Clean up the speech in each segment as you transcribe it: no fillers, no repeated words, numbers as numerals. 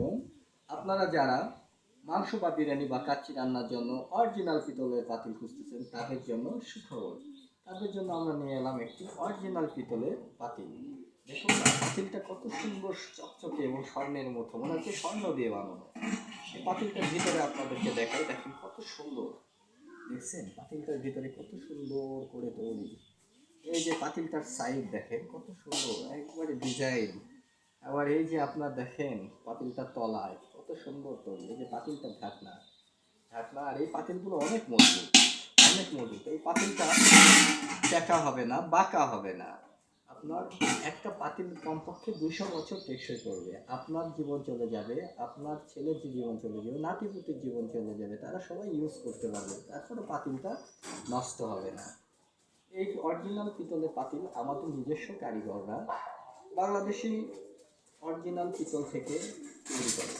আলাইকুম। আপনারা যারা মাংস বা বিরিয়ানি বা কাচ্চি রান্নার জন্য অরিজিনাল পিতলের পাতিল খুঁজতেছেন তাদের জন্য সুখবর। তাদের জন্য আমরা নিয়ে এলাম একটি অরিজিনাল পিতলের পাতিল। দেখুন না, পাতিলটা কত সুন্দর চকচকে এবং স্বর্ণের মতো, মনে হচ্ছে স্বর্ণ দিয়ে বানানো। এই পাতিলটার ভিতরে আপনাদেরকে দেখাই, দেখেন কত সুন্দর। দেখছেন পাতিলটার ভিতরে কত সুন্দর করে তৈরি। এই যে পাতিলটার সাইজ দেখেন কত সুন্দর, একবারে ডিজাইন। আবার এই যে আপনার দেখেন পাতিলটার তলায় কত সুন্দর তৈরি। এই যে পাতিলটার ঢাকনা ঢাকনা আর এই পাতিলগুলো অনেক মজবুত, অনেক মজবুত। এই পাতিলটা টেকা হবে না, বাঁকা হবে না। আপনার একটা পাতিল কমপক্ষে 200 বছর টেকসই করবে। আপনার জীবন চলে যাবে, আপনার ছেলের যে জীবন চলে যাবে, নাতিপুতির জীবন চলে যাবে, তারা সবাই ইউজ করতে পারবে, তারপরে পাতিলটা নষ্ট হবে না। এই অরিজিনাল পিতলের পাতিল আমাদের নিজস্ব কারিগররা বাংলাদেশি অরিজিনাল পিতল থেকে তৈরি করে।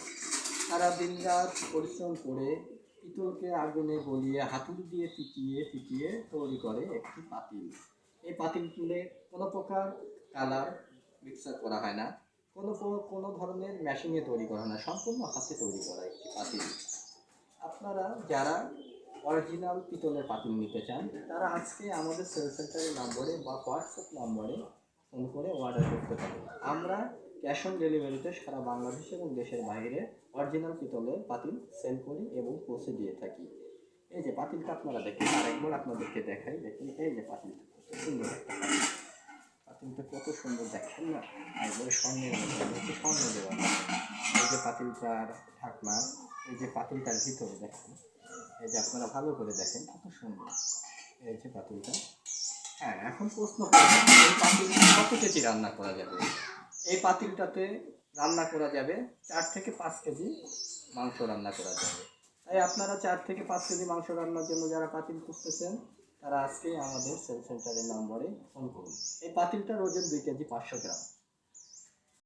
তারা দিনরাত পরিশ্রম করে পিতলকে আগুনে গলিয়ে হাতুড়ি দিয়ে পিটিয়ে পিটিয়ে তৈরি করে একটি পাতিল। এই পাতিল তুলে কোনো প্রকার কালার মিক্সার করা হয় না, কোনো ধরনের মেশিনে তৈরি করা হয় না, সম্পূর্ণ হাতে তৈরি করা একটি পাতিল। আপনারা যারা অরিজিনাল পিতলের পাতিল নিতে চান তারা আজকে আমাদের সেল সেন্টারের নম্বরে বা হোয়াটসঅ্যাপ নম্বরে ফোন করে অর্ডার করতে পারেন। আমরা ক্যাশ অন ডেলিভারিতে সারা বাংলাদেশ এবং দেশের বাইরে অরিজিনাল পিতলের পাতিল সেল করি এবং পৌঁছে দিয়ে থাকি। এই যে পাতিলটা আপনারা দেখেন, আরেকবার আপনাদেরকে দেখাই, দেখেন এই যে পাতিলটা কত সুন্দর একটা পাতিল। পাতিলটা কত সুন্দর দেখেন না, একবারে স্বর্ণের মতো, হচ্ছে স্বর্ণ দেওয়া। এই যে পাতিলটার ঢাকনা, এই যে পাতিলটার ভিতরে দেখেন, এই যে আপনারা ভালো করে দেখেন কত সুন্দর। এই যে পাতিলটা। হ্যাঁ, এখন প্রশ্ন করবেন এই পাতিল কত কেজি রান্না করা যাবে। এই পাতিলটাতে রান্না করা যাবে 4 থেকে 5 কেজি মাংস রান্না করা যাবে। তাই আপনারা 4 থেকে 5 কেজি মাংস রান্নার জন্য যারা পাতিল খুঁজতেছেন তারা আজকেই আমাদের সেল সেন্টারের নম্বরে ফোন করুন। এই পাতিলটার ওজন 2 কেজি 500 গ্রাম।